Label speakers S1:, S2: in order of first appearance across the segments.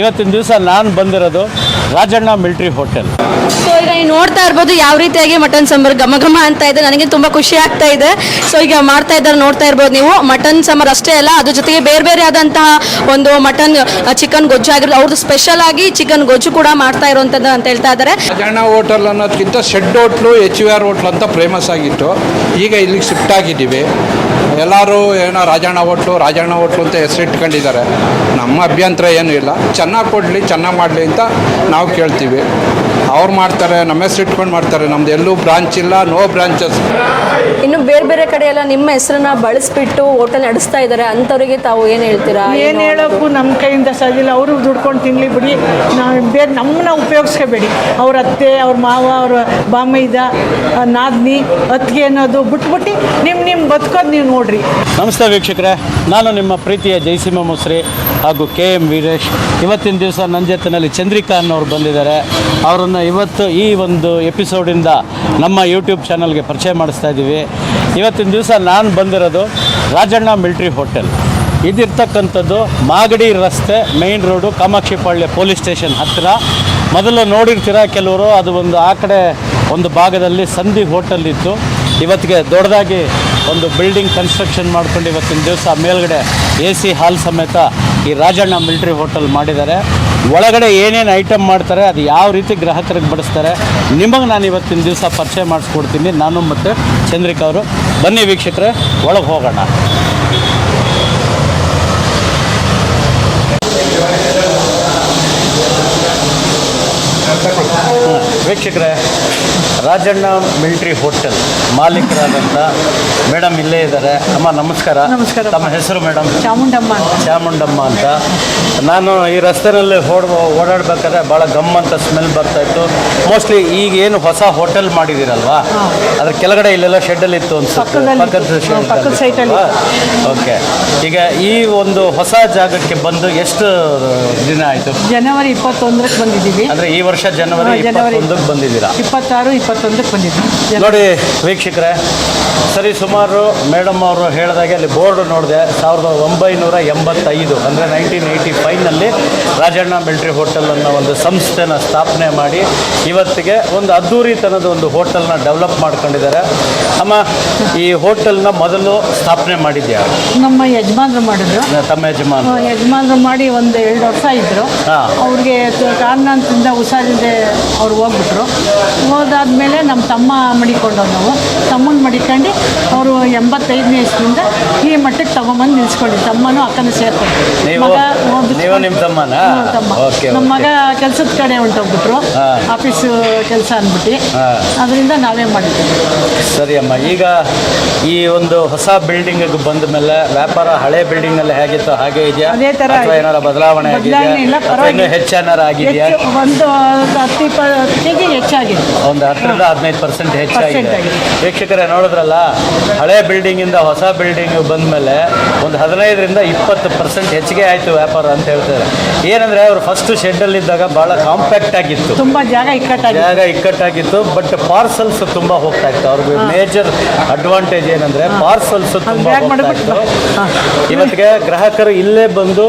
S1: ಇವತ್ತಿನ ದಿವಸ ನಾನು ಬಂದಿರೋದು ರಾಜಣ್ಣ ಮಿಲ್ಟ್ರಿ ಹೋಟೆಲ್.
S2: ಸೊ ಈಗ ನೀವು ನೋಡ್ತಾ ಇರ್ಬೋದು ಯಾವ ರೀತಿಯಾಗಿ ಮಟನ್ ಸಾಂಬಾರ್ ಘಮ ಘಮ ಅಂತ ಇದೆ. ನನಗೆ ತುಂಬ ಖುಷಿ ಆಗ್ತಾ ಇದೆ. ಸೊ ಈಗ ಮಾಡ್ತಾ ಇದ್ದಾರೆ ನೋಡ್ತಾ ಇರ್ಬೋದು ನೀವು. ಮಟನ್ ಸಾಂಬಾರ್ ಅಷ್ಟೇ ಅಲ್ಲ, ಅದ್ರ ಜೊತೆಗೆ ಬೇರೆ ಬೇರೆ ಆದಂತಹ ಒಂದು ಮಟನ್ ಚಿಕನ್ ಗೊಜ್ಜು ಆಗಿರೋದು, ಅವ್ರದ್ದು ಸ್ಪೆಷಲ್ ಆಗಿ ಚಿಕನ್ ಗೊಜ್ಜು ಕೂಡ ಮಾಡ್ತಾ ಇರುವಂಥದ್ದು ಅಂತ ಹೇಳ್ತಾ ಇದ್ದಾರೆ.
S3: ರಾಜಣ್ಣ ಹೋಟೆಲ್ ಅನ್ನೋದಕ್ಕಿಂತ ಶೆಡ್ ಹೋಟ್ಲು HVR ಹೋಟ್ಲು ಅಂತ ಫೇಮಸ್ ಆಗಿತ್ತು. ಈಗ ಇಲ್ಲಿಗೆ ಶಿಫ್ಟ್ ಆಗಿದ್ದೀವಿ. ಎಲ್ಲರೂ ಏನೋ ರಾಜಣ್ಣ ಹೋಟ್ಲು ಅಂತ ಹೆಸರಿಟ್ಕೊಂಡಿದ್ದಾರೆ. ನಮ್ಮ ಅಭ್ಯಂತರ ಏನೂ ಇಲ್ಲ. ಚೆನ್ನಾಗಿ ಕೊಡಲಿ, ಚೆನ್ನಾಗಿ ಮಾಡಲಿ ಅಂತ ನಾವು ಕೇಳ್ತೀವಿ. ಅವ್ರು ಮಾಡ್ತಾರೆ, ನಮ್ಮ ಹೆಸರು ಇಟ್ಕೊಂಡು ಮಾಡ್ತಾರೆ. ನಮ್ದು ಎಲ್ಲೂ ಬ್ರಾಂಚ್ ಇಲ್ಲ, ನೋ ಬ್ರಾಂಚಸ್.
S2: ಇನ್ನು ಬೇರೆ ಬೇರೆ ಕಡೆ ಎಲ್ಲ ನಿಮ್ಮ ಹೆಸರನ್ನ ಬಳಸ್ಬಿಟ್ಟು ಹೋಟೆಲ್ ನಡೆಸ್ತಾ ಇದ್ದಾರೆ, ಅಂಥವ್ರಿಗೆ ತಾವು ಏನು ಹೇಳ್ತೀರಾ?
S4: ಏನು ಹೇಳೋಕ್ಕೂ ನಮ್ಮ ಕೈಯಿಂದ ಸಾಧಿಲ್ಲ. ಅವರು ದುಡ್ಕೊಂಡು ತಿನ್ನಲಿ ಬಿಡಿ, ನಾವು ಬೇರೆ ನಮ್ಮನ್ನ ಉಪಯೋಗಿಸ್ಕೋಬೇಡಿ. ಅವ್ರ ಅತ್ತೆ, ಅವ್ರ ಮಾವ, ಅವ್ರ ಬಾಮೈದ, ನಾದ್ನಿ, ಅತ್ತಿಗೆ ಅನ್ನೋದು ಬಿಟ್ಬಿಟ್ಟು ನಿಮ್ಮ ಬದುಕೋದು ನೀವು ನೋಡ್ರಿ.
S1: ನಮಸ್ತೆ ವೀಕ್ಷಕರೇ, ನಾನು ನಿಮ್ಮ ಪ್ರೀತಿಯ ಜಯಸಿಂಹ ಮುಸ್ರಿ ಹಾಗೂ KM ವೀರೇಶ್. ಇವತ್ತಿನ ದಿವಸ ನನ್ನ ಜೊತೆಯಲ್ಲಿ ಚಂದ್ರಿಕಾ ಅನ್ನೋರು ಬಂದಿದ್ದಾರೆ. ಅವರನ್ನು ಇವತ್ತು ಈ ಒಂದು ಎಪಿಸೋಡಿಂದ ನಮ್ಮ ಯೂಟ್ಯೂಬ್ ಚಾನಲ್ಗೆ ಪರಿಚಯ ಮಾಡಿಸ್ತಾ ಇದ್ದೀವಿ. ಇವತ್ತಿನ ದಿವಸ ನಾನು ಬಂದಿರೋದು ರಾಜಣ್ಣ ಮಿಲ್ಟ್ರಿ ಹೋಟೆಲ್. ಇದಿರ್ತಕ್ಕಂಥದ್ದು ಮಾಗಡಿ ರಸ್ತೆ, main road, Kamakshipalya police station ಹತ್ತಿರ. ಮೊದಲು ನೋಡಿರ್ತೀರ ಕೆಲವರು, ಅದು ಒಂದು ಆ ಕಡೆ ಒಂದು ಭಾಗದಲ್ಲಿ ಸಂಧಿ ಹೋಟೆಲ್ ಇತ್ತು. ಇವತ್ತಿಗೆ ದೊಡ್ಡದಾಗಿ ಒಂದು ಬಿಲ್ಡಿಂಗ್ ಕನ್ಸ್ಟ್ರಕ್ಷನ್ ಮಾಡ್ಕೊಂಡು ಇವತ್ತಿನ ದಿವಸ ಮೇಲ್ಗಡೆ AC ಹಾಲ್ ಸಮೇತ ಈ ರಾಜಣ್ಣ ಮಿಲ್ಟ್ರಿ ಹೋಟೆಲ್ ಮಾಡಿದ್ದಾರೆ. ಒಳಗಡೆ ಏನೇನು ಐಟಮ್ ಮಾಡ್ತಾರೆ, ಅದು ಯಾವ ರೀತಿ ಗ್ರಾಹಕರಿಗೆ ಬಡಿಸ್ತಾರೆ, ನಿಮಗೆ ನಾನು ಇವತ್ತಿನ ದಿವಸ ಪರಿಚಯ ಮಾಡಿಸ್ಕೊಡ್ತೀನಿ, ನಾನು ಮತ್ತು ಚಂದ್ರಿಕಾ ಅವರು. ಬನ್ನಿ ವೀಕ್ಷಕರೇ, ಒಳಗೆ ಹೋಗೋಣ. ವೀಕ್ಷಕರೇ, ರಾಜಣ್ಣ ಮಿಲ್ಟ್ರಿ ಹೋಟೆಲ್ ಮಾಲೀಕರಾದಂಥ ಮೇಡಮ್ ಇಲ್ಲೇ ಇದ್ದಾರೆ. ಅಮ್ಮ ನಮಸ್ಕಾರ.
S4: ನಮಸ್ಕಾರ.
S1: ತಮ್ಮ ಹೆಸರು ಮೇಡಮ್?
S4: ಚಾಮುಂಡಮ್ಮ
S1: ಅಂತ. ನಾನು ಈ ರಸ್ತೆಯಲ್ಲಿ ಓಡಾಡಬೇಕಾದ್ರೆ ಭಾಳ ಗಮ್ ಅಂತ ಸ್ಮೆಲ್ ಬರ್ತಾಯಿತ್ತು. ಮೋಸ್ಟ್ಲಿ ಈಗ ಏನು ಹೊಸ ಹೋಟೆಲ್ ಮಾಡಿದ್ದೀರಲ್ವಾ, ಅದ್ರ ಕೆಳಗಡೆ ಇಲ್ಲೆಲ್ಲ ಶೆಡ್ಡಲ್ಲಿ ಇತ್ತು ಅನ್ಸುತ್ತೆ,
S4: ಪಕ್ಕದ ಸೈಟಲ್ಲಿ.
S1: ಓಕೆ. ಈಗ ಈ ಒಂದು ಹೊಸ ಜಾಗಕ್ಕೆ ಬಂದು ಎಷ್ಟು ದಿನ ಆಯಿತು?
S4: ಜನವರಿ 21ಕ್ಕೆ ಬಂದಿದ್ದೀವಿ.
S1: ಅಂದರೆ ಈ ವರ್ಷ ಜನವರಿ 21ಕ್ಕೆ ಬಂದಿದ್ದೀರಾ?
S4: 22-21ಕ್ಕೆ ಬಂದಿದ್ದೀವಿ.
S1: ನೋಡಿ ವೀಕ್ಷಕರೇ, ಸರಿ ಸುಮಾರು ಮೇಡಮ್ ಅವರು ಹೇಳಿದಾಗೆ ಅಲ್ಲಿ ಬೋರ್ಡ್ ನೋಡಿದೆ, 1985 ಅಂದರೆ 1985ನಲ್ಲಿ ರಾಜಣ್ಣ ಮಿಲ್ಟ್ರಿ ಹೋಟೆಲ್ ಅನ್ನೋ ಒಂದು ಸಂಸ್ಥೆನ ಸ್ಥಾಪನೆ ಮಾಡಿ ಇವತ್ತಿಗೆ ಒಂದು ಅದ್ದೂರಿತನದ ಒಂದು ಹೋಟೆಲ್ನ ಡೆವಲಪ್ ಮಾಡ್ಕೊಂಡಿದ್ದಾರೆ. ಅಮ್ಮ, ಈ ಹೋಟೆಲ್ನ ಮೊದಲು ಸ್ಥಾಪನೆ ಮಾಡಿದ್ಯಾ?
S4: ನಮ್ಮ ಯಜಮಾನ್ರು ಮಾಡಿದ್ರು.
S1: ತಮ್ಮ
S4: ಯಜಮಾನ್ರು ಮಾಡಿ ಒಂದು 2 ವರ್ಷ ಇದ್ದರು. ಅವ್ರಿಗೆ ಕಾರಣದಿಂದ ಹುಷಾರಿಲ್ಲದೆ ಅವ್ರು ಹೋಗ್ಬಿಟ್ರು. ಹೋದಾದ್ಮೇಲೆ ನಮ್ಮ ತಮ್ಮ ಮಡಿಕೊಂಡು, ನಾವು ತಮ್ಮನ ಮಡಿಕೊಂಡು ಅವರು 85ನೇ ಇಸ್ವಿಯಿಂದ ಈ ಮಟ್ಟಕ್ಕೆ ತಗೊಂಬಂದು ನಿಲ್ಸ್ಕೊಂಡಿದ್ದು. ತಮ್ಮನೂ ಅಕ್ಕನ ಸೇರ್ಕೊಂಡು.
S1: ನೀವು ನಿಮ್ಮ ತಮ್ಮನ?
S4: ನಮ್ಮ ಮಗ ಕೆಲಸದ ಕಡೆ ಹೊಂಟೋಗ್ಬಿಟ್ರು, ಆಫೀಸ್ ಕೆಲಸ ಅಂದ್ಬಿಟ್ಟು. ಅದರಿಂದ ನಾವೇ ಮಾಡಿದ್ದೀವಿ.
S1: ಸರಿ ಅಮ್ಮ, ಈಗ ಈ ಒಂದು ಹೊಸ ಬಿಲ್ಡಿಂಗ್ ಬಂದ ಮೇಲೆ ವ್ಯಾಪಾರ ಹಳೆ ಬಿಲ್ಡಿಂಗ್ ಅಲ್ಲಿ ಹೇಗಿತ್ತು ಹಾಗೆ ಇದೆಯಾ?
S4: ಅದೇ ಥರ
S1: ಏನಾರ ಬದಲಾವಣೆ ಆಗಿದೆಯಾ? ಇನ್ನೂ ಹೆಚ್ಚೇನಾರ ಆಗಿದೆಯಾ?
S4: ಒಂದು 10-20 ಕೆಜಿ ಹೆಚ್ಚಾಗಿದೆ.
S1: ಒಂದು 10-15% ಹೆಚ್ಚಾಗಿದೆ. ವೀಕ್ಷಕರೇ ನೋಡಿದ್ರಲ್ಲ, ಹಳೆ ಬಿಲ್ಡಿಂಗಿಂದ ಹೊಸ ಬಿಲ್ಡಿಂಗ್ ಬಂದ ಮೇಲೆ ಒಂದು 15-20% ಹೆಚ್ಚಿಗೆ ಆಯಿತು ವ್ಯಾಪಾರ ಅಂತ ಹೇಳ್ತಾರೆ. ಏನಂದರೆ ಅವರು ಫಸ್ಟ್ ಶೆಡ್ಡಲ್ಲಿದ್ದಾಗ ಭಾಳ ಕಾಂಪ್ಯಾಕ್ಟ್ ಆಗಿತ್ತು,
S4: ತುಂಬ ಜಾಗ
S1: ಇಕ್ಕಟ್ಟಾಗಿತ್ತು. ಬಟ್ ಪಾರ್ಸಲ್ಸ್ ತುಂಬ ಹೋಗ್ತಾ ಇತ್ತು. ಅವ್ರಿಗೆ ಮೇಜರ್ ಅಡ್ವಾಂಟೇಜ್ ಏನಂದರೆ ಪಾರ್ಸಲ್ಸ್ ತುಂಬ ಹೋಗ್ತಾ ಇತ್ತು. ಇವತ್ತಿಗೆ ಗ್ರಾಹಕರು ಇಲ್ಲೇ ಬಂದು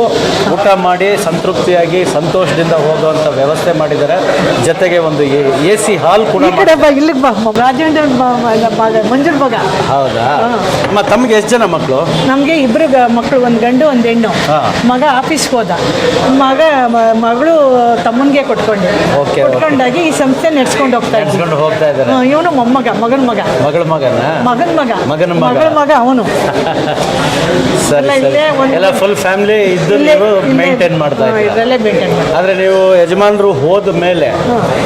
S1: ಊಟ ಮಾಡಿ ಸಂತೃಪ್ತಿಯಾಗಿ ಸಂತೋಷದಿಂದ ಹೋಗುವಂಥ ವ್ಯವಸ್ಥೆ ಮಾಡಿದ್ದಾರೆ. ಜೊತೆಗೆ ಒಂದು AC ಹಾಲ್ ಕೂಡ.
S4: ಇಲ್ಲಿಗೆ ಬಾ, ರಾಜೇಂದ್ರ ಮಂಜುಳ್ ಮಗ.
S1: ಹೌದಾ? ತಮಗೆ ಎಷ್ಟು ಜನ ಮಕ್ಕಳು?
S4: ನಮಗೆ 2 ಮಕ್ಕಳು, ಒಂದು ಗಂಡು ಒಂದು ಹೆಣ್ಣು. ಮಗ ಆಫೀಸ್ಗೆ ಹೋದ, ಮಗಳು ತಮ್ಮನಿಗೆ ಕೊಟ್ಕೊಂಡಾಗಿ ಈ ಸಂಸ್ಥೆ ನಡೆಸ್ಕೊಂಡು ಹೋಗ್ತಾ
S1: ಇದ್ದಾರೆ.
S4: ಇವನು ಮಗನ ಮಗ ಅವನು.
S1: ಎಲ್ಲ ಫುಲ್ ಫ್ಯಾಮಿಲಿ ಇದ್ದು ನೀವು ಮೇಂಟೈನ್ ಮಾಡ್ತಾ ಇದ್ದೀರಾ? ಆದರೆ ನೀವು ಯಜಮಾನರು ಹೋದ ಮೇಲೆ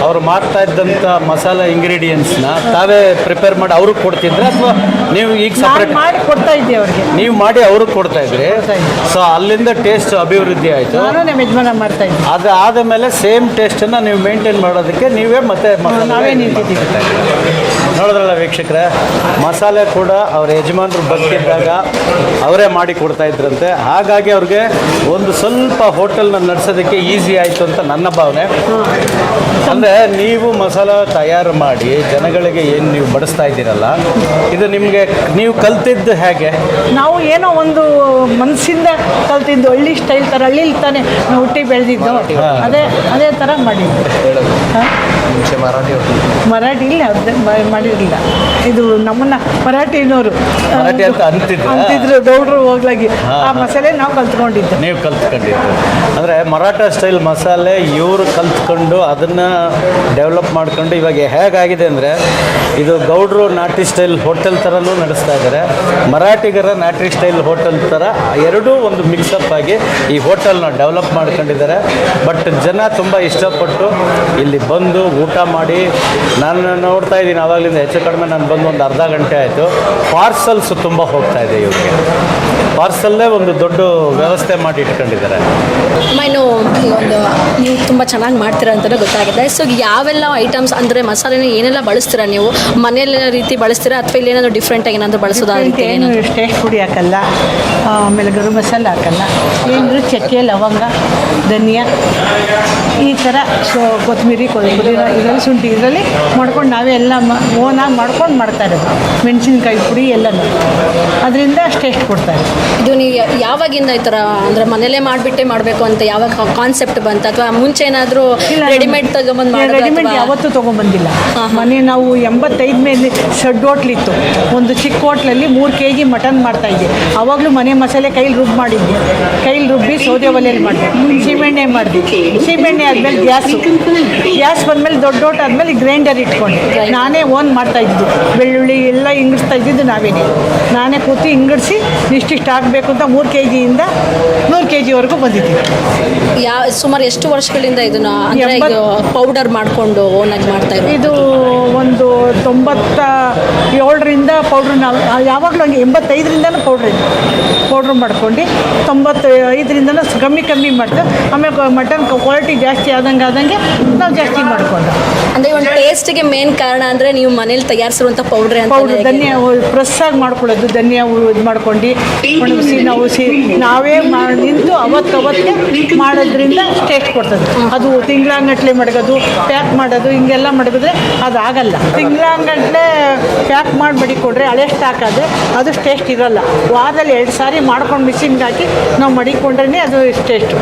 S1: ಅವ್ರು ಮಾಡ್ತಾ ಇದ್ದಂಥ ಮಸಾಲ ಇಂಗ್ರೀಡಿಯೆಂಟ್ಸ್ನ ತಾವೇ ಪ್ರಿಪೇರ್ ಮಾಡಿ ಅವ್ರಿಗೆ ಕೊಡ್ತಿದ್ರೆ, ಅಥವಾ ನೀವು ಈಗ ಸಪ್ರೇಟ್
S4: ಮಾಡಿ ಕೊಡ್ತಾ ಇದ್ದೀವಿ ಅವ್ರಿಗೆ?
S1: ನೀವು ಮಾಡಿ ಅವ್ರಿಗೆ ಕೊಡ್ತಾ ಇದ್ರಿ. ಸೊ ಅಲ್ಲಿಂದ ಟೇಸ್ಟ್ ಅಭಿವೃದ್ಧಿ ಆಯಿತು.
S4: ನಮ್ಮ ಯಜಮಾನ ಮಾಡ್ತಾ ಇದ್ವಿ.
S1: ಅದು ಆದ ಮೇಲೆ ಸೇಮ್ ಟೇಸ್ಟನ್ನು ನೀವು ಮೇಂಟೈನ್ ಮಾಡೋದಕ್ಕೆ ನೀವೇ ಮತ್ತೆ
S4: ನಾವೇ ನಿಂತಿದ್ದೀವಿ.
S1: ನೋಡಿದ್ರಲ್ಲ ವೀಕ್ಷಕರೇ, ಮಸಾಲೆ ಕೂಡ ಅವ್ರ ಯಜಮಾನರು ಬದುಕಿದ್ದಾಗ ಅವರೇ ಮಾಡಿ ಕೊಡ್ತಾ ಇದ್ರಂತೆ. ಹಾಗಾಗಿ ಅವ್ರಿಗೆ ಒಂದು ಸ್ವಲ್ಪ ಹೋಟೆಲ್ನ ನಡೆಸೋದಕ್ಕೆ ಈಸಿ ಆಯಿತು ಅಂತ ನನ್ನ ಭಾವನೆ. ಅಂದರೆ ನೀವು ಮಸಾಲ ತಯಾರು ಮಾಡಿ ಜನಗಳಿಗೆ ಏನು ನೀವು ಬಡಿಸ್ತಾ ಇದ್ದೀರಲ್ಲ, ಇದು ನಿಮಗೆ ನೀವು ಕಲ್ತಿದ್ದು ಹೇಗೆ?
S4: ನಾವು ಏನೋ ಒಂದು ಮನಸ್ಸಿಂದ ಕಲ್ತಿದ್ದು, ಹಳ್ಳಿ ಸ್ಟೈಲ್ ಥರ, ಹಳ್ಳಿಲಿ ತಾನೇ ನಾವು ಹುಟ್ಟಿ ಬೆಳೆದಿದ್ದು, ಅದೇ ಥರ ಮಾಡಿದ್ದು. ಮರಾಠಿ ಇಲ್ಲ, ಮಾಡಿರಲಿಲ್ಲ. ಇದು ನಮ್ಮನ್ನ ಮರಾಠಿನವರು
S1: ಮರಾಠಿ ಅಂತ
S4: ಅಂತಿದ್ರು ಗೌಡ್ರು ಹೋಗ್ಲಾಗಿ. ಆ ಮಸಾಲೆ ನಾವು ಕಲ್ತ್ಕೊಂಡಿದ್ದು.
S1: ನೀವು ಕಲ್ತ್ಕೊಂಡಿದ್ದು ಅಂದರೆ ಮರಾಠ ಸ್ಟೈಲ್ ಮಸಾಲೆ ಇವರು ಕಲ್ತ್ಕೊಂಡು ಅದನ್ನು ಡೆವಲಪ್ ಮಾಡ್ಕೊಂಡು ಇವಾಗ ಹೇಗಾಗಿದೆ ಅಂದರೆ ಇದು ಗೌಡ್ರು ನಾಟಿ ಸ್ಟೈಲ್ ಹೋಟೆಲ್ ಥರನೂ ನಡೆಸ್ತಾ ಇದ್ದಾರೆ, ಮರಾಠಿಗರ ನಾಟಿ ಸ್ಟೈಲ್ ಹೋಟೆಲ್ ಥರ ಎರಡೂ ಒಂದು ಮಿಕ್ಸಪ್ ಆಗಿ ಈ ಹೋಟೆಲ್ನ ಡೆವಲಪ್ ಮಾಡ್ಕೊಂಡಿದ್ದಾರೆ. ಬಟ್ ಜನ ತುಂಬ ಇಷ್ಟಪಟ್ಟು ಇಲ್ಲಿ ಬಂದು ಊಟ ಮಾಡಿ, ನಾನು ನೋಡ್ತಾ ಇದ್ದೀನಿ ಆವಾಗಲಿಂದ ಹೆಚ್ಚು ಕಡಿಮೆ ನಾನು ಬಂದು ಒಂದು ಅರ್ಧ ಗಂಟೆ ಆಯಿತು. ಪಾರ್ಸಲ್ಸ್ ತುಂಬ ಹೋಗ್ತಾ ಇದೆ ಇವ್ರಿಗೆ. ಪಾರ್ಸಲ್ಲೇ ಒಂದು ದೊಡ್ಡ ವ್ಯವಸ್ಥೆ ಮಾಡಿ ಇಟ್ಕೊಂಡಿದ್ದಾರೆ.
S2: ಇನ್ನು ಒಂದು ನೀವು ತುಂಬ ಚೆನ್ನಾಗಿ ಮಾಡ್ತೀರಾ ಅಂತಲೇ ಗೊತ್ತಾಗಿದೆ. ಸೊ ಯಾವೆಲ್ಲ ಐಟಮ್ಸ್ ಅಂದರೆ ಮಸಾಲೆನ ಏನೆಲ್ಲ ಬಳಸ್ತೀರಾ ನೀವು? ಮನೆಯಲ್ಲ ರೀತಿ ಬಳಸ್ತೀರಾ ಅಥವಾ ಇಲ್ಲಿ ಏನಾದರೂ ಡಿಫ್ರೆಂಟಾಗಿ ಏನಾದರೂ ಬಳಸೋದಾ?
S4: ಏನು ಟೇಸ್ಟ್ ಪುಡಿ ಹಾಕಲ್ಲ, ಆಮೇಲೆ ಗರಂ ಮಸಾಲ ಹಾಕಲ್ಲ, ಏನಾದರೂ ಚಕ್ಕೆ, ಲವಂಗ, ಧನಿಯಾ, ಈ ಥರ ಕೊತ್ತಂಬರಿ ಇದರಲ್ಲಿ ಶುಂಠಿ ಇದರಲ್ಲಿ ಮಾಡ್ಕೊಂಡು ನಾವೇ ಎಲ್ಲ ಓನಾಗಿ ಮಾಡ್ಕೊಂಡು ಮಾಡ್ತಾ ಇರೋದು. ಮೆಣಸಿನ್ಕಾಯಿ ಪುಡಿ ಎಲ್ಲನೂ ಅದರಿಂದ ಟೇಸ್ಟ್ ಕೊಡ್ತಾರೆ.
S2: ಇದು ನೀವು ಯಾವಾಗಿಂದ ಈ ಥರ ಅಂದರೆ ಮನೇಲೇ ಮಾಡಿಬಿಟ್ಟೆ ಮಾಡಬೇಕು ಅಂತ ಯಾವಾಗ ಕಾನ್ಸೆಪ್ಟ್ ಬಂತು, ಅಥವಾ ಮುಂಚೆ ಏನಾದರೂ ರೆಡಿಮೇಡ್ ತಗೊಂಬಂದು
S4: ರೆಡಿಮೇಡ್ ಯಾವತ್ತೂ ತೊಗೊಂಬಂದಿಲ್ಲ. ಮನೆ ನಾವು 85 ಮೇಲೆ ಶೆಡ್ ಹೋಟ್ಲಿತ್ತು, ಒಂದು ಚಿಕ್ಕ ಹೋಟ್ಲಲ್ಲಿ 3 kg ಮಟನ್ ಮಾಡ್ತಾಯಿದ್ದೆ. ಆವಾಗಲೂ ಮನೆ ಮಸಾಲೆ ಕೈಲಿ ಮಾಡಿದ್ದೆ, ಕೈಲಿ ರುಬ್ಬಿ ಸೌದೆ ಒಲೆಯಲ್ಲಿ ಮಾಡಿದೆ, ಸೀಮೆಣ್ಣೆ ಮಾಡಿದೆ. ಸೀಮೆಣ್ಣೆ ಆದಮೇಲೆ ಗ್ಯಾಸ್ ಬಂದಮೇಲೆ ದೊಡ್ಡ ಹೋಟ್ ಆದಮೇಲೆ ಗ್ರೈಂಡರ್ ಇಟ್ಕೊಂಡೆ ನಾನೇ ಓನ್ ಮಾಡ್ತಾಯಿದ್ದು. ಬೆಳ್ಳುಳ್ಳಿ ಎಲ್ಲ ಹಿಂಗಿಡ್ತಾ ಇದ್ದಿದ್ದು ನಾನೇ ಕೂತು ಹಿಂಗಿಡಿಸಿ ಇಷ್ಟಿಷ್ಟು ಆಗಬೇಕು ಅಂತ 3 kgಯಿಂದ 100 kgವರೆಗೂ ಬಂದಿದ್ದೀವಿ.
S2: ಸುಮಾರು ಎಷ್ಟು ವರ್ಷಗಳಿಂದ ಇದನ್ನು ಅಂದರೆ ಇದು ಪೌಡರ್ ಮಾಡಿಕೊಂಡು ಓನಾಗಿ ಮಾಡ್ತಾ ಇರೋದು? ಇದು
S4: ಒಂದು 97ರಿಂದ ಪೌಡ್ರ್, ನಾವು ಯಾವಾಗಲೂ ಹಂಗೆ 85ರಿಂದನೂ ಪೌಡ್ರ್ ಮಾಡ್ಕೊಂಡು 95ರಿಂದನೂ ಕಮ್ಮಿ ಮಾಡ್ತು. ಆಮೇಲೆ ಮಟನ್ ಕ್ವಾಲಿಟಿ ಜಾಸ್ತಿ ಆದಂಗೆ ನಾವು ಜಾಸ್ತಿ ಮಾಡಿಕೊಂಡು.
S2: ಅಂದರೆ ಒಂದು ಟೇಸ್ಟಿಗೆ ಮೇನ್ ಕಾರಣ ಅಂದರೆ ನೀವು ಮನೇಲಿ ತಯಾರಿಸಿರುವಂಥ ಪೌಡ್ರ್
S4: ಧನಿಯಾ ಫ್ರೆಶ್ ಆಗಿ ಮಾಡ್ಕೊಳ್ಳೋದು, ಧನಿಯಾ ಇದು ಮಾಡ್ಕೊಂಡು ಒಣಗಿಸಿ ನಾವೇ ನಿಂತು ಅವತ್ತೇ ಮಾಡೋದ್ರಿಂದ ಟೇಸ್ಟ್ ಕೊಡ್ತದೆ. ಅದು ತಿಂಗಳಾಂಗಟ್ಲೆ ಮಡಗೋದು, ಪ್ಯಾಕ್ ಮಾಡೋದು, ಹಿಂಗೆಲ್ಲ ಮಡಗಿದ್ರೆ ಅದು ಆಗಲ್ಲ. ತಿಂಗಳಾಂಗಟ್ಲೆ ಪ್ಯಾಕ್ ಮಾಡಿ ಮಡಿಕೊಂಡ್ರೆ ಹಳೆ ಸ್ಟಾಕ್ ಆದರೆ ಅದು ಟೇಸ್ಟ್ ಇರೋಲ್ಲ. ವಾರದಲ್ಲಿ 2 ಸಾರಿ ಮಾಡ್ಕೊಂಡು ಮಿಕ್ಸಿಂಗ್ ಹಾಕಿ ನಾವು ಮಡಿಕೊಂಡ್ರೆ ಅದು ಟೇಸ್ಟು.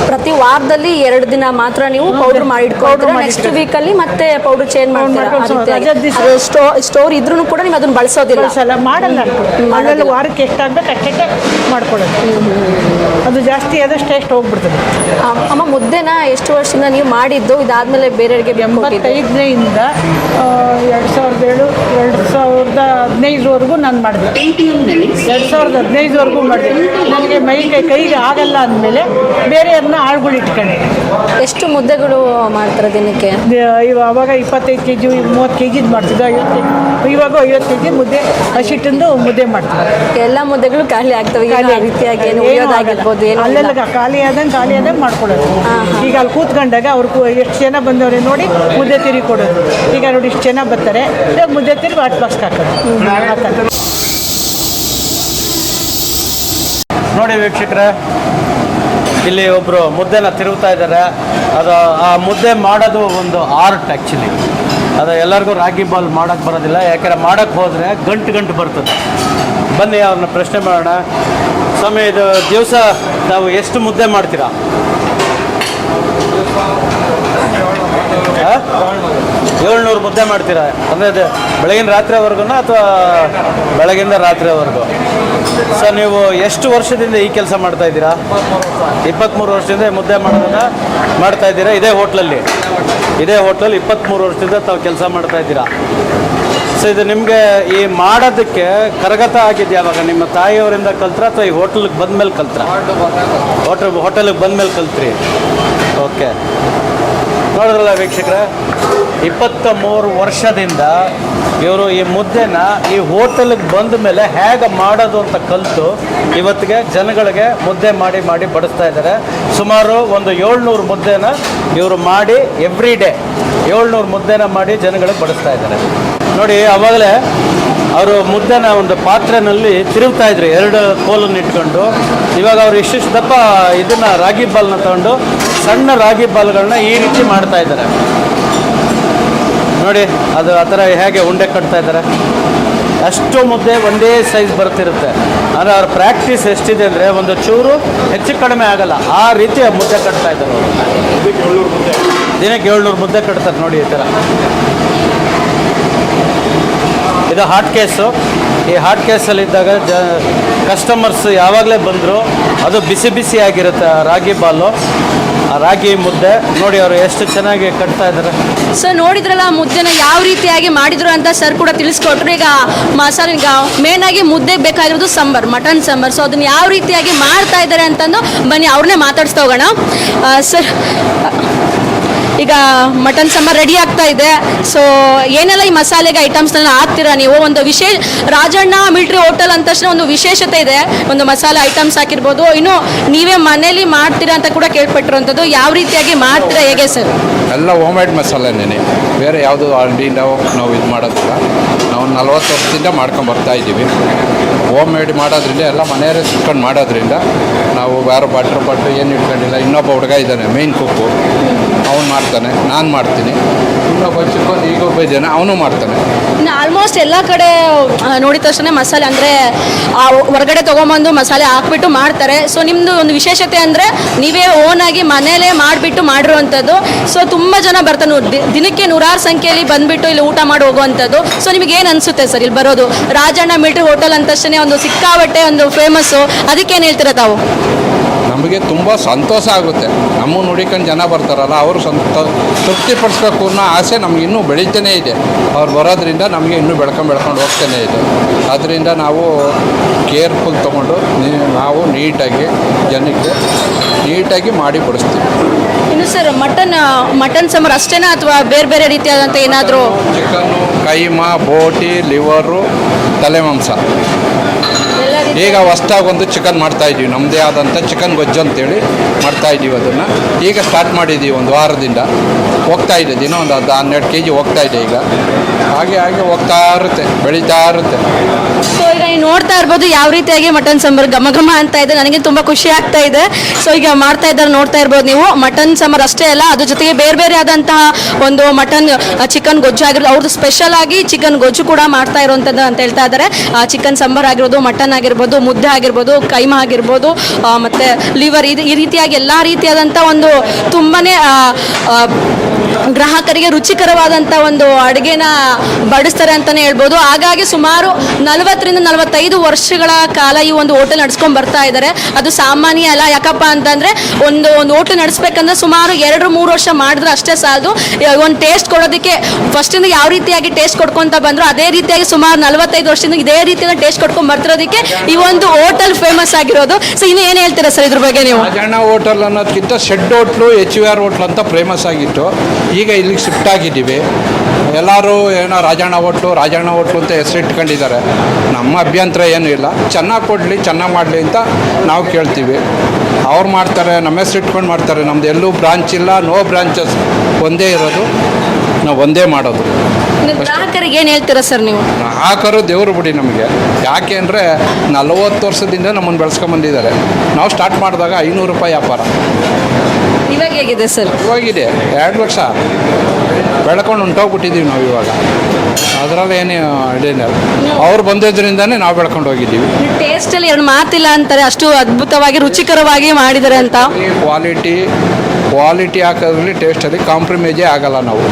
S2: ಪ್ರತಿ ವಾರದಲ್ಲಿ 2 ದಿನ ಮಾತ್ರ ನೀವು ಪೌಡರ್ ಮಾಡಿಟ್ಕೊಂಡ್ರೆ ನೆಕ್ಸ್ಟ್ ವೀಕಲ್ಲಿ ಮತ್ತೆ ಪೌಡರ್ ಚೇಂಜ್ ಮಾಡ್ತೀರಾ? ಸ್ಟೋರ್ ಇದ್ರೂ ಕೂಡ ನೀವು ಅದನ್ನು ಬಳಸಲ್ಲ,
S4: ಮಾಡಲ್ಲ. ಅದರಲ್ಲಿ ವಾರಕ್ಕೆ ಎಷ್ಟಾಗಬೇಕು ಅಷ್ಟೇ ಮಾಡ್ಕೊಳ್ಳೋದು. ಅದು ಜಾಸ್ತಿ ಆದಷ್ಟು ಟೇಸ್ಟ್ ಹೋಗ್ಬಿಡ್ತದೆ.
S2: ಅಮ್ಮ, ಮುದ್ದೆನ ಎಷ್ಟು ವರ್ಷದಿಂದ ನೀವು ಮಾಡಿದ್ದು? ಇದಾದ್ಮೇಲೆ ಬೇರೆಯವರಿಗೆ
S4: 85ರಿಂದ 2015ವರೆಗೂ ನಾನು ಮಾಡಿದೆ. 2015ವರೆಗೂ ಮಾಡಿದೆ. ನನಗೆ ಕೈಗೆ ಆಗಲ್ಲ ಅಂದಮೇಲೆ ಬೇರೆಯವ್ರನ್ನ ಆಳುಗಳು ಇಟ್ಕೊಂಡೆ.
S2: ಎಷ್ಟು ಮುದ್ದೆಗಳು ಮಾಡ್ತಾರೆ ದಿನಕ್ಕೆ?
S4: ಅವಾಗ 25 kg 30 kg ಮಾಡ್ತಿದ್ದೆ. ಇವಾಗ 50 kg ಮುದ್ದೆ ಹಸಿಟ್ಟಂದು ಮುದ್ದೆ ಮಾಡ್ತಾರೆ.
S2: ಎಲ್ಲ ಮುದ್ದೆಗಳು ಖಾಲಿ ಆಗ್ತವೆ ರೀತಿಯಾಗಿ
S4: ಅಲ್ಲೆಲ್ಲ ಖಾಲಿ ಆದಂಗೆ ಮಾಡ್ಕೊಳ್ಳೋದು. ಈಗ ಅಲ್ಲಿ ಕೂತ್ಕೊಂಡಾಗ ಅವ್ರು ಎಷ್ಟು ಜನ ಬಂದವ್ರೆ ನೋಡಿ ಮುದ್ದೆ ತಿರುಗಿ ಕೊಡೋದು. ಈಗ ನೋಡಿ ಇಷ್ಟು ಜನ ಬರ್ತಾರೆ, ಇವಾಗ ಮುದ್ದೆ ತಿರುಗಿ ಹಾಟ್ ಬಾಕ್ಸ್ಗೆ ಹಾಕೋದು.
S1: ನೋಡಿ ವೀಕ್ಷಕರೇ, ಇಲ್ಲಿ ಒಬ್ಬರು ಮುದ್ದೆನ ತಿರುಗ್ತಾ ಇದ್ದಾರೆ. ಅದು ಆ ಮುದ್ದೆ ಮಾಡೋದು ಒಂದು ಆರ್ಟ್ ಆ್ಯಕ್ಚುಲಿ. ಅದು ಎಲ್ಲರಿಗೂ ರಾಗಿ ಬಾಲ್ ಮಾಡೋಕ್ಕೆ ಬರೋದಿಲ್ಲ, ಯಾಕೆಂದರೆ ಮಾಡೋಕ್ಕೆ ಹೋದರೆ ಗಂಟು ಬರ್ತದೆ. ಬನ್ನಿ ಅವ್ರನ್ನ ಪ್ರಶ್ನೆ ಮಾಡೋಣ. ಸ್ವಾಮಿ, ಇದು ದಿವಸ ನಾವು ಎಷ್ಟು ಮುದ್ದೆ ಮಾಡ್ತೀರಾ? 700 ಮುದ್ದೆ ಮಾಡ್ತೀರಾ? ಅಂದರೆ ಅದು ಬೆಳಗಿನ ರಾತ್ರಿವರೆಗೂ ಅಥವಾ ಬೆಳಗಿಂದ ರಾತ್ರಿವರೆಗೂ? ಸೊ ನೀವು ಎಷ್ಟು ವರ್ಷದಿಂದ ಈ ಕೆಲಸ ಮಾಡ್ತಾ ಇದ್ದೀರಾ? 23 ವರ್ಷದಿಂದ ಮುದ್ದೆ ಮಾಡೋದನ್ನು ಮಾಡ್ತಾ ಇದ್ದೀರಾ. ಇದೇ ಹೋಟ್ಲಲ್ಲಿ 23 ವರ್ಷದಿಂದ ತಾವು ಕೆಲಸ ಮಾಡ್ತಾ ಇದ್ದೀರಾ. ಸೊ ಇದು ನಿಮಗೆ ಈ ಮಾಡೋದಕ್ಕೆ ಕರಗತ ಆಗಿದೆಯಾ? ಯಾವಾಗ ನಿಮ್ಮ ತಾಯಿಯವರಿಂದ ಕಲ್ತ್ರ ಅಥವಾ ಈ ಹೋಟೆಲ್ಗೆ ಬಂದಮೇಲೆ ಕಲ್ತ್ರ? ಹೋಟೆಲ್ಗೆ ಬಂದಮೇಲೆ ಕಲ್ತ್ರಿ. ಓಕೆ, ನೋಡಿದ್ರಲ್ಲ ವೀಕ್ಷಕರೇ, 23 ವರ್ಷದಿಂದ ಇವರು ಈ ಮುದ್ದೆನ ಈ ಹೋಟೆಲ್ಗೆ ಬಂದ ಮೇಲೆ ಹೇಗೆ ಮಾಡೋದು ಅಂತ ಕಲಿತು ಇವತ್ತಿಗೆ ಜನಗಳಿಗೆ ಮುದ್ದೆ ಮಾಡಿ ಮಾಡಿ ಬಡಿಸ್ತಾ ಇದ್ದಾರೆ. ಸುಮಾರು ಒಂದು 700 ಮುದ್ದೆನ ಇವರು ಮಾಡಿ ಎವ್ರಿ ಡೇ 700 ಮುದ್ದೆನ ಮಾಡಿ ಜನಗಳಿಗೆ ಬಡಿಸ್ತಾ ಇದ್ದಾರೆ. ನೋಡಿ, ಆವಾಗಲೇ ಅವರು ಮುದ್ದೆನ ಒಂದು ಪಾತ್ರೆನಲ್ಲಿ ತಿರುಗ್ತಾ ಇದ್ರು 2 ಕೋಲನ್ನು ಇಟ್ಕೊಂಡು. ಇವಾಗ ಅವರು ಇಷ್ಟಿಷ್ಟು ದಪ್ಪ ಇದನ್ನು ರಾಗಿ ಬಾಲ್ನ ತಗೊಂಡು ಸಣ್ಣ ರಾಗಿ ಬಾಲ್ಗಳನ್ನ ಈ ರೀತಿ ಮಾಡ್ತಾ ಇದ್ದಾರೆ. ನೋಡಿ, ಅದು ಆ ಥರ ಹೇಗೆ ಉಂಡೆ ಕಟ್ತಾ ಇದ್ದಾರೆ. ಅಷ್ಟು ಮುದ್ದೆ ಒಂದೇ ಸೈಜ್ ಬರ್ತಿರುತ್ತೆ. ಅಂದರೆ ಅವ್ರ ಪ್ರಾಕ್ಟೀಸ್ ಎಷ್ಟಿದೆ ಅಂದರೆ ಒಂದು ಚೂರು ಹೆಚ್ಚು ಕಡಿಮೆ ಆಗಲ್ಲ, ಆ ರೀತಿ ಮುದ್ದೆ ಕಟ್ತಾ ಇದ್ದಾರೆ ಅವರು. ದಿನಕ್ಕೆ 700 ಮುದ್ದೆ ಕಟ್ತಾರೆ ನೋಡಿ ಈ ಥರ. ಇದು ಹಾಟ್ ಕೇಸು. ಈ ಹಾಟ್ ಕೇಸಲ್ಲಿದ್ದಾಗ ಕಸ್ಟಮರ್ಸ್ ಯಾವಾಗಲೇ ಬಂದರು ಅದು ಬಿಸಿ ಬಿಸಿ ಆಗಿರುತ್ತೆ ರಾಗಿ ಬಾಲು, ಆ ರಾಗಿ ಮುದ್ದೆ. ನೋಡಿ ಅವರು ಎಷ್ಟು ಚೆನ್ನಾಗಿ ಕಟ್ತಾ ಇದ್ದಾರೆ.
S2: ಸರ್ ನೋಡಿದ್ರಲ್ಲ ಮುದ್ದೆನ ಯಾವ ರೀತಿಯಾಗಿ ಮಾಡಿದ್ರು ಅಂತ ಸರ್ ಕೂಡ ತಿಳಿಸ್ಕೊಟ್ರು. ಈಗ ಮಸಾಲೆ, ಈಗ ಮೇನ್ ಆಗಿ ಮುದ್ದೆಗೆ ಬೇಕಾಗಿರೋದು ಸಾಂಬಾರ್, ಮಟನ್ ಸಾಂಬಾರ್. ಸೊ ಅದನ್ನ ಯಾವ ರೀತಿಯಾಗಿ ಮಾಡ್ತಾ ಇದ್ದಾರೆ ಅಂತಂದು ಬನ್ನಿ ಅವ್ರನ್ನೇ ಮಾತಾಡಿಸ್ತಾ ಹೋಗೋಣ. ಸರ್, ಈಗ ಮಟನ್ ಸಾಂಬಾರ್ ರೆಡಿ ಆಗ್ತಾ ಇದೆ. ಸೊ ಏನೆಲ್ಲ ಈ ಮಸಾಲೆಗೆ ಐಟಮ್ಸ್ನೆಲ್ಲ ಹಾಕ್ತೀರಾ ನೀವು? ಒಂದು ವಿಶೇಷ ರಾಜಣ್ಣ ಮಿಲ್ಟ್ರಿ ಹೋಟೆಲ್ ಅಂದ ತಕ್ಷಣ ಒಂದು ವಿಶೇಷತೆ ಇದೆ, ಒಂದು ಮಸಾಲೆ ಐಟಮ್ಸ್ ಹಾಕಿರ್ಬೋದು. ಇನ್ನು ನೀವೇ ಮನೇಲಿ ಮಾಡ್ತೀರಾ ಅಂತ ಕೂಡ ಕೇಳ್ಪಟ್ಟಿರೋಂಥದ್ದು. ಯಾವ ರೀತಿಯಾಗಿ ಮಾಡ್ತೀರಾ, ಹೇಗೆ ಸರ್?
S3: ಎಲ್ಲ ಹೋಮ್ ಮೇಡ್ ಮಸಾಲೆನೇ, ಬೇರೆ ಯಾವುದು ಅಂಗಡಿಯಿಂದ ನಾವು ಇದು ಮಾಡೋದಿಲ್ಲ. ನಾವು 40 ವರ್ಷದಿಂದ ಮಾಡ್ಕೊಂಬರ್ತಾ ಇದ್ದೀವಿ. ಹೋಮ್ ಮೇಡ್ ಮಾಡೋದ್ರಿಂದ ಎಲ್ಲ ಮನೆಯವರೇ ಸಿಕ್ಕೊಂಡು ಮಾಡೋದ್ರಿಂದ ನಾವು ಯಾರು ಭಟ್ರು ಏನು ಇಟ್ಕೊಂಡಿಲ್ಲ. ಇನ್ನೊಬ್ಬ ಹುಡುಗ ಇದ್ದಾನೆ ಮೇನ್ ಕುಕ್ಕು, ಅವನು ಮಾಡ್ತಾನೆ, ನಾನು ಮಾಡ್ತೀನಿ. ಇನ್ನೊಬ್ಬ ಚಿಕ್ಕೊಂದು ಈಗ ಒಬ್ಬ ಇದ್ದಾನೆ, ಅವನು ಮಾಡ್ತಾನೆ.
S2: ಆಲ್ಮೋಸ್ಟ್ ಎಲ್ಲ ಕಡೆ ನೋಡಿದ ತಕ್ಷಣ ಮಸಾಲೆ ಅಂದರೆ ಹೊರಗಡೆ ತೊಗೊಂಬಂದು ಮಸಾಲೆ ಹಾಕ್ಬಿಟ್ಟು ಮಾಡ್ತಾರೆ. ಸೊ ನಿಮ್ಮದು ಒಂದು ವಿಶೇಷತೆ ಅಂದರೆ ನೀವೇ ಓನಾಗಿ ಮನೇಲೇ ಮಾಡಿಬಿಟ್ಟು ಮಾಡಿರುವಂಥದ್ದು. ಸೊ ತುಂಬ ಜನ ಬರ್ತಾರೆ, ದಿನಕ್ಕೆ 100 ಸಂಖ್ಯೆಯಲ್ಲಿ ಬಂದುಬಿಟ್ಟು ಇಲ್ಲಿ ಊಟ ಮಾಡಿ ಹೋಗುವಂಥದ್ದು. ಸೊ ನಿಮಗೆ ಏನು ಅನಿಸುತ್ತೆ ಸರ್ ಇಲ್ಲಿ ಬರೋದು? ರಾಜಣ್ಣ ಮಿಲ್ಟ್ರಿ ಹೋಟೆಲ್ ಅಂದ ತಕ್ಷಣ ಒಂದು ಸಿಕ್ಕಾಬಟ್ಟೆ ಒಂದು ಫೇಮಸ್ಸು, ಅದಕ್ಕೇನು ಹೇಳ್ತೀರಾ ತಾವು?
S3: ನಮಗೆ ತುಂಬ ಸಂತೋಷ ಆಗುತ್ತೆ. ನಮ್ಮನ್ನು ನೋಡಿಕೊಂಡು ಜನ ಬರ್ತಾರಲ್ಲ, ಅವರು ತೃಪ್ತಿಪಡಿಸ್ಬೇಕು ಅನ್ನೋ ಆಸೆ ನಮ್ಗೆ ಇನ್ನೂ ಬೆಳೀತಾನೇ ಇದೆ. ಅವ್ರು ಬರೋದ್ರಿಂದ ನಮಗೆ ಇನ್ನೂ ಬೆಳ್ಕೊಂಡು ಹೋಗ್ತಾನೇ ಇದೆ. ಅದರಿಂದ ನಾವು ಕೇರ್ಫುಲ್ ತೊಗೊಂಡು ನಾವು ನೀಟಾಗಿ ಮಾಡಿ ಬಡಿಸ್ತೀವಿ.
S2: ಇನ್ನು ಸರ್ ಮಟನ್ ಸಾಂಬಾರು ಅಷ್ಟೇನಾ ಅಥವಾ ಬೇರೆ ಬೇರೆ ರೀತಿಯಾದಂಥ ಏನಾದರೂ?
S3: ಚಿಕನ್ನು, ಕೈಮಾ, ಬೋಟಿ, ಲಿವರು, ತಲೆ ಮಾಂಸ. ಈಗ ಹೊಸ್ದಾಗಿ ಒಂದು ಚಿಕನ್ ಮಾಡ್ತಾಯಿದ್ದೀವಿ, ನಮ್ಮದೇ ಆದಂಥ ಚಿಕನ್ ಗೊಜ್ಜು ಅಂತೇಳಿ ಮಾಡ್ತಾಯಿದ್ದೀವಿ. ಅದನ್ನು ಈಗ ಸ್ಟಾರ್ಟ್ ಮಾಡಿದ್ದೀವಿ, ಒಂದು ವಾರದಿಂದ ಹೋಗ್ತಾಯಿದೆ. ದಿನ ಒಂದು 12 kg ಹೋಗ್ತಾಯಿದೆ. ಈಗ ಹಾಗೆ ಹೋಗ್ತಾ ಇರುತ್ತೆ, ಬೆಳೀತಾ ಇರುತ್ತೆ.
S2: ಸೊ ಈಗ ನೀವು ನೋಡ್ತಾ ಇರ್ಬೋದು ಯಾವ ರೀತಿಯಾಗಿ ಮಟನ್ ಸಾಂಬಾರು ಘಮ ಘಮ ಅಂತ ಇದೆ. ನನಗೆ ತುಂಬ ಖುಷಿ ಆಗ್ತಾ ಇದೆ. ಸೊ ಈಗ ಮಾಡ್ತಾ ಇದ್ದಾರೆ ನೋಡ್ತಾ ಇರ್ಬೋದು ನೀವು. ಮಟನ್ ಸಾಂಬಾರು ಅಷ್ಟೇ ಅಲ್ಲ, ಅದ್ರ ಜೊತೆಗೆ ಬೇರೆ ಬೇರೆ ಆದಂತಹ ಒಂದು ಚಿಕನ್ ಗೊಜ್ಜು ಆಗಿರೋದು. ಅವ್ರದ್ದು ಸ್ಪೆಷಲ್ ಆಗಿ ಚಿಕನ್ ಗೊಜ್ಜು ಕೂಡ ಮಾಡ್ತಾ ಇರುವಂಥದ್ದು ಅಂತ ಹೇಳ್ತಾ ಇದ್ದಾರೆ. ಚಿಕನ್ ಸಾಂಬಾರು ಆಗಿರ್ಬೋದು, ಮಟನ್ ಆಗಿರ್ಬೋದು, ಮುದ್ದೆ ಆಗಿರ್ಬೋದು, ಕೈಮಾ ಆಗಿರ್ಬೋದು, ಮತ್ತು ಲಿವರ್, ಈ ರೀತಿಯಾಗಿ ಎಲ್ಲ ರೀತಿಯಾದಂಥ ಒಂದು ತುಂಬಾ ಗ್ರಾಹಕರಿಗೆ ರುಚಿಕರವಾದಂಥ ಒಂದು ಅಡುಗೆನ ಬಡಿಸ್ತಾರೆ ಅಂತಲೇ ಹೇಳ್ಬೋದು. ಹಾಗಾಗಿ ಸುಮಾರು 40ರಿಂದ 45 ವರ್ಷಗಳ ಕಾಲ ಈ ಒಂದು ಹೋಟೆಲ್ ನಡ್ಸ್ಕೊಂಡು ಬರ್ತಾ ಇದ್ದಾರೆ. ಅದು ಸಾಮಾನ್ಯ ಅಲ್ಲ. ಯಾಕಪ್ಪ ಅಂತಂದರೆ ಒಂದು ಹೋಟೆಲ್ ನಡೆಸ್ಬೇಕಂದ್ರೆ ಸುಮಾರು 2-3 ವರ್ಷ ಮಾಡಿದ್ರೆ ಅಷ್ಟೇ ಸಾಲದು. ಒಂದು ಟೇಸ್ಟ್ ಕೊಡೋದಕ್ಕೆ ಫಸ್ಟಿಂದ ಯಾವ ರೀತಿಯಾಗಿ ಟೇಸ್ಟ್ ಕೊಡ್ಕೊತ ಬಂದರು ಅದೇ ರೀತಿಯಾಗಿ ಸುಮಾರು 45 ವರ್ಷದಿಂದ ಇದೇ ರೀತಿಯಾಗಿ ಟೇಸ್ಟ್ ಕೊಡ್ಕೊಂಡು ಬರ್ತಿರೋದಕ್ಕೆ ಈ ಒಂದು ಹೋಟೆಲ್ ಫೇಮಸ್ ಆಗಿರೋದು. ಸೊ ಇನ್ನು ಏನು ಹೇಳ್ತೀರಾ ಸರ್ ಇದ್ರ ಬಗ್ಗೆ ನೀವು?
S3: ರಾಜಣ್ಣ ಹೋಟೆಲ್ ಅನ್ನೋದಕ್ಕಿಂತ ಶೆಡ್ ಹೋಟ್ಲು HVR ಹೋಟ್ಲ್ ಅಂತ ಫೇಮಸ್ ಆಗಿತ್ತು. ಈಗ ಇಲ್ಲಿಗೆ ಶಿಫ್ಟ್ ಆಗಿದ್ದೀವಿ. ಎಲ್ಲರೂ ಏನೋ ರಾಜಣ್ಣ ಹೋಟ್ಲು ಅಂತ ಹೆಸರಿಟ್ಕೊಂಡಿದ್ದಾರೆ. ನಮ್ಮ ಅಭ್ಯಂತರ ಏನೂ ಇಲ್ಲ. ಚೆನ್ನಾಗಿ ಕೊಡಲಿ, ಚೆನ್ನಾಗಿ ಮಾಡಲಿ ಅಂತ ನಾವು ಕೇಳ್ತೀವಿ. ಅವ್ರು ಮಾಡ್ತಾರೆ, ನಮ್ಮ ಹೆಸರು ಇಟ್ಕೊಂಡು ಮಾಡ್ತಾರೆ. ನಮ್ದು ಎಲ್ಲೂ ಬ್ರಾಂಚ್ ಇಲ್ಲ, ನೋ ಬ್ರಾಂಚಸ್, ಒಂದೇ ಇರೋದು, ನಾವು ಒಂದೇ ಮಾಡೋದು.
S2: ಗ್ರಾಹಕರಿಗೆ ಏನು ಹೇಳ್ತೀರಾ ಸರ್ ನೀವು?
S3: ಗ್ರಾಹಕರು ದೇವರು ಬಿಡಿ ನಮಗೆ. ಯಾಕೆ ಅಂದರೆ 40 ವರ್ಷದಿಂದ ನಮ್ಮನ್ನು ಬೆಳೆಸ್ಕೊಂಬಂದಿದ್ದಾರೆ. ನಾವು ಸ್ಟಾರ್ಟ್ ಮಾಡಿದಾಗ 500 ರೂಪಾಯಿ ವ್ಯಾಪಾರ.
S2: ಇವಾಗ ಹೇಗಿದೆ ಸರ್?
S3: ಇವಾಗಿದೆ 2 ವರ್ಷ ಬೆಳ್ಕೊಂಡು ಹೊಂಟೋಗ್ಬಿಟ್ಟಿದ್ದೀವಿ ನಾವು ಇವಾಗ. ಅದರಲ್ಲಿ ಏನು ಇದೇನಿಲ್ಲ. ಅವ್ರು ಬಂದಿದ್ದರಿಂದನೇ ನಾವು ಬೆಳ್ಕೊಂಡು ಹೋಗಿದ್ದೀವಿ.
S2: ಟೇಸ್ಟಲ್ಲಿ ಎರಡು ಮಾತಿಲ್ಲ ಅಂತಾರೆ, ಅಷ್ಟು ಅದ್ಭುತವಾಗಿ ರುಚಿಕರವಾಗಿ ಮಾಡಿದ್ದಾರೆ ಅಂತ.
S3: ಕ್ವಾಲಿಟಿ ಹಾಕೋದ್ರಲ್ಲಿ ಟೇಸ್ಟಲ್ಲಿ ಕಾಂಪ್ರಮೈಸೇ ಆಗಲ್ಲ. ನಾವು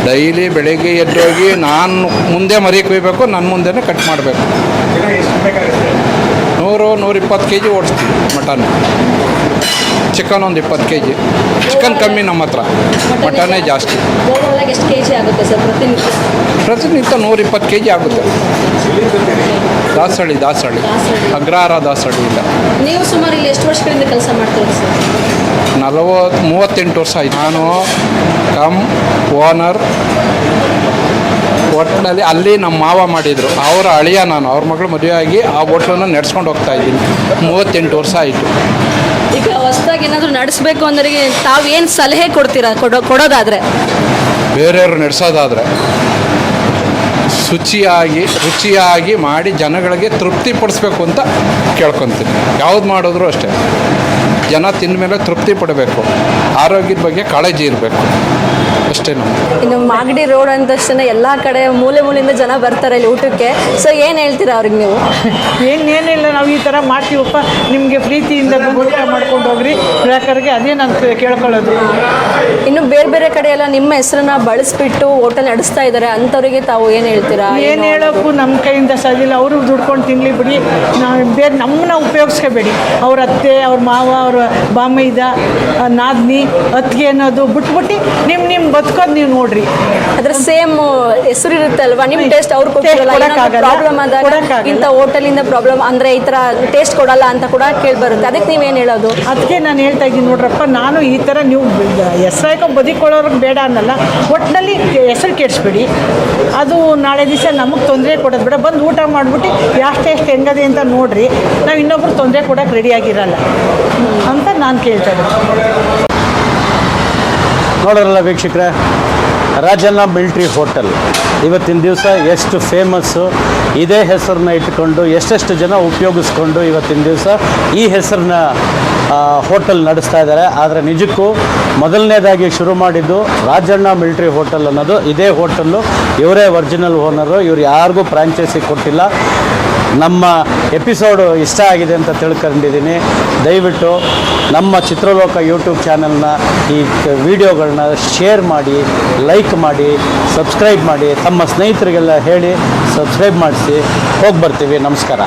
S3: ಡೈಲಿ ಬೆಳಗ್ಗೆ ಎದ್ದೋಗಿ ನಾನು ಮುಂದೆ ಮರಿ ಕುಯ್ಬೇಕು, ನನ್ನ ಮುಂದೆನೇ ಕಟ್ ಮಾಡಬೇಕು. 100-120 kg ಓಡಿಸ್ತೀವಿ ಮಟನ್. ಚಿಕನ್ ಒಂದು 20 kg. ಚಿಕನ್ ಕಮ್ಮಿ ನಮ್ಮ ಹತ್ರ, ಮಟನ್ನೇ ಜಾಸ್ತಿ.
S2: ಎಷ್ಟು ಕೆ ಜಿ ಆಗುತ್ತೆ ಸರ್
S3: ಪ್ರತಿನಿತ್ಯ 120 kg ಆಗುತ್ತೆ. ದಾಸಹಳ್ಳಿ ಅಗ್ರಹಾರ ದಾಸಹಳ್ಳಿ ಇಲ್ಲ.
S2: ನೀವು ಸುಮಾರು ಇಲ್ಲಿ ಎಷ್ಟು ವರ್ಷಗಳಿಂದ ಕೆಲಸ ಮಾಡ್ತೀರಾ ಸರ್?
S3: 38 ವರ್ಷ ಆಯಿತು. ನಾನು ಓನರ್ ಒಟ್ಟಿನಲ್ಲಿ ಅಲ್ಲಿ ನಮ್ಮ ಮಾವ ಮಾಡಿದರು, ಅವರ ಅಳಿಯ ನಾನು, ಅವ್ರ ಮಗಳು ಮದುವೆ ಆಗಿ ಆ ಹೋಟ್ಲನ್ನು ನಡೆಸ್ಕೊಂಡು ಹೋಗ್ತಾ ಇದ್ದೀನಿ. 38 ವರ್ಷ ಆಯಿತು.
S2: ಈಗ ಹೊಸದಾಗಿ ಏನಾದರೂ ನಡೆಸಬೇಕು ಅಂದ್ರೆ ತಾವು ಏನು ಸಲಹೆ ಕೊಡ್ತೀರಾ ಕೊಡೋದಾದರೆ?
S3: ಬೇರೆಯವರು ನಡೆಸೋದಾದರೆ ರುಚಿಯಾಗಿ ಮಾಡಿ ಜನಗಳಿಗೆ ತೃಪ್ತಿ ಪಡಿಸ್ಬೇಕು ಅಂತ ಕೇಳ್ಕೊತೀನಿ. ಯಾವ್ದು ಮಾಡಿದ್ರು ಅಷ್ಟೇ, ಜನ ತಿಂದ ಮೇಲೆ ತೃಪ್ತಿ ಪಡಬೇಕು, ಆರೋಗ್ಯದ ಬಗ್ಗೆ ಕಾಳಜಿ ಇರಬೇಕು, ಅಷ್ಟೇ ನಮ್ಮದು.
S2: ಇನ್ನು ಮಾಗಡಿ ರೋಡ್ ಅಂದ ತಕ್ಷಣ ಎಲ್ಲ ಕಡೆ ಮೂಲೆ ಮೂಲೆಯಿಂದ ಜನ ಬರ್ತಾರೆ ಇಲ್ಲಿ ಊಟಕ್ಕೆ. ಸೊ ಏನು ಹೇಳ್ತೀರಾ ಅವ್ರಿಗೆ ನೀವು?
S4: ಏನಿಲ್ಲ, ನಾವು ಈ ಥರ ಮಾಡ್ತೀವಪ್ಪ, ನಿಮಗೆ ಪ್ರೀತಿಯಿಂದ ಬಂದು ಊಟ ಮಾಡ್ಕೊಂಡು ಹೋಗ್ರಿ ಗ್ರಾಹಕರಿಗೆ, ಅದೇ ನಾನು ಕೇಳ್ಕೊಳ್ಳೋದು.
S2: ಇನ್ನು ಬೇರೆ ಬೇರೆ ಕಡೆ ಎಲ್ಲ ನಿಮ್ಮ ಹೆಸರನ್ನ ಬಳಸ್ಬಿಟ್ಟು ಹೋಟೆಲ್ ನಡೆಸ್ತಾ ಇದ್ದಾರೆ, ಅಂಥವ್ರಿಗೆ ತಾವು ಏನು ಹೇಳ್ತೀರಾ?
S4: ಏನು ಹೇಳೋಕ್ಕೂ ನಮ್ಮ ಕೈಯಿಂದ ಸಾಧಿಲ್ಲ. ಅವರು ದುಡ್ಕೊಂಡು ತಿನ್ನಲಿ ಬಿಡಿ, ನಾವು ಬೇರೆ ನಮ್ಮನ್ನ ಉಪಯೋಗಿಸ್ಕೋಬೇಡಿ. ಅವ್ರ ಅತ್ತೆ, ಅವ್ರ ಮಾವ, ಅವ್ರ ಬಾಮೈದ, ನಾದ್ನಿ, ಅತ್ತಿಗೆ ಅನ್ನೋದು ಬಿಟ್ಬಿಟ್ಟು ನಿಮ್ಮ ಬದುಕೋದು ನೀವು ನೋಡ್ರಿ.
S2: ಅದ್ರ ಸೇಮ್ ಹೆಸರು ಇರುತ್ತೆ ಅಲ್ವಾ, ನಿಮ್ಮ ಟೇಸ್ಟ್ ಅವ್ರು ಪ್ರಾಬ್ಲಮ್ ಆದಾಗ ಇಂಥ ಹೋಟೆಲಿಂದ ಪ್ರಾಬ್ಲಮ್ ಅಂದರೆ ಈ ಥರ ಟೇಸ್ಟ್ ಕೊಡಲ್ಲ ಅಂತ ಕೂಡ ಕೇಳಿಬರುತ್ತೆ. ಅದಕ್ಕೆ ನೀವೇನು ಹೇಳೋದು?
S4: ಅದಕ್ಕೆ ನಾನು ಹೇಳ್ತಾ ಇದ್ದೀನಿ ನೋಡ್ರಪ್ಪ, ನಾನು ಈ ಥರ ನೀವು ಹೆಸರಾಯ್ಕೊ ಬದುಕೊಳ್ಳೋರಿಗೆ ಬೇಡ ಅನ್ನಲ್ಲ, ಒಟ್ಟಿನಲ್ಲಿ ಹೆಸರು ಕೆಡಿಸ್ಬೇಡಿ. ಅದು ನಾಳೆ ದಿವಸ ನಮಗೆ ತೊಂದರೆ ಕೊಡೋದು ಬೇಡ. ಬಂದು ಊಟ ಮಾಡಿಬಿಟ್ಟು ಎಷ್ಟು ಹೆಂಗದೆ ಅಂತ ನೋಡ್ರಿ, ನಾವು ಇನ್ನೊಬ್ರು ತೊಂದರೆ ಕೊಡೋಕೆ ರೆಡಿಯಾಗಿರಲ್ಲ ಅಂತ ನಾನು ಕೇಳ್ತಾ ಇದ್ದೀನಿ.
S1: ನೋಡೋರಲ್ಲ ವೀಕ್ಷಕರೇ, ರಾಜಣ್ಣ ಮಿಲ್ಟ್ರಿ ಹೋಟೆಲ್ ಇವತ್ತಿನ ದಿವಸ ಎಷ್ಟು ಫೇಮಸ್ಸು, ಇದೇ ಹೆಸರನ್ನ ಇಟ್ಕೊಂಡು ಎಷ್ಟೆಷ್ಟು ಜನ ಉಪಯೋಗಿಸ್ಕೊಂಡು ಇವತ್ತಿನ ದಿವಸ ಈ ಹೆಸರನ್ನ ಹೋಟೆಲ್ ನಡೆಸ್ತಾ ಇದ್ದಾರೆ. ಆದರೆ ನಿಜಕ್ಕೂ ಮೊದಲನೇದಾಗಿ ಶುರು ಮಾಡಿದ್ದು ರಾಜಣ್ಣ ಮಿಲ್ಟ್ರಿ ಹೋಟೆಲ್ ಅನ್ನೋದು. ಇದೇ ಹೋಟೆಲ್ಲು ಇವರೇ ಒರಿಜಿನಲ್ ಓನರು, ಇವ್ರು ಯಾರಿಗೂ ಫ್ರಾಂಚೈಸಿ ಕೊಟ್ಟಿಲ್ಲ. ನಮ್ಮ ಎಪಿಸೋಡು ಇಷ್ಟ ಆಗಿದೆ ಅಂತ ತಿಳ್ಕೊಂಡಿದ್ದೀನಿ. ದಯವಿಟ್ಟು ನಮ್ಮ ಚಿತ್ರಲೋಕ ಯೂಟ್ಯೂಬ್ ಚಾನಲ್ನ ಈ ವಿಡಿಯೋಗಳನ್ನ ಶೇರ್ ಮಾಡಿ, ಲೈಕ್ ಮಾಡಿ, ಸಬ್ಸ್ಕ್ರೈಬ್ ಮಾಡಿ, ತಮ್ಮ ಸ್ನೇಹಿತರಿಗೆಲ್ಲ ಹೇಳಿ ಸಬ್ಸ್ಕ್ರೈಬ್ ಮಾಡಿಸಿ. ಹೋಗಿ ಬರ್ತೀವಿ. ನಮಸ್ಕಾರ.